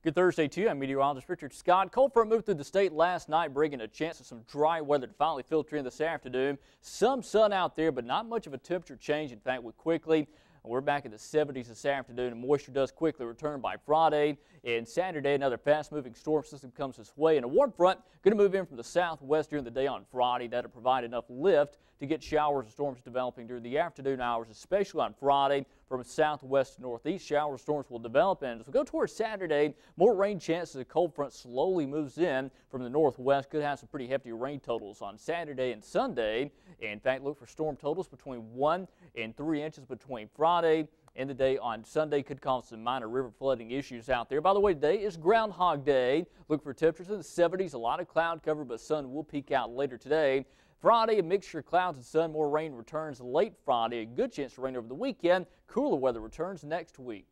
Good Thursday to you. I'm meteorologist Richard Scott. Cold front moved through the state last night, bringing a chance of some dry weather to finally filter in this afternoon. Some sun out there, but not much of a temperature change. In fact, we're back in the 70s this afternoon, and moisture does quickly return by Friday. And Saturday, another fast-moving storm system comes this way, and a warm front going to move in from the southwest during the day on Friday. That'll provide enough lift to get showers and storms developing during the afternoon hours, especially on Friday. From southwest to northeast, shower storms will develop, and as we go towards Saturday, more rain chances. A cold front slowly moves in from the northwest. Could have some pretty hefty rain totals on Saturday and Sunday. In fact, look for storm totals between 1 and 3 inches between Friday and the day on Sunday. Could cause some minor river flooding issues out there. By the way, today is Groundhog Day. Look for temperatures in the 70s. A lot of cloud cover, but sun will peek out later today. Friday, a mixture of clouds and sun. More rain returns late Friday. A good chance to rain over the weekend. Cooler weather returns next week.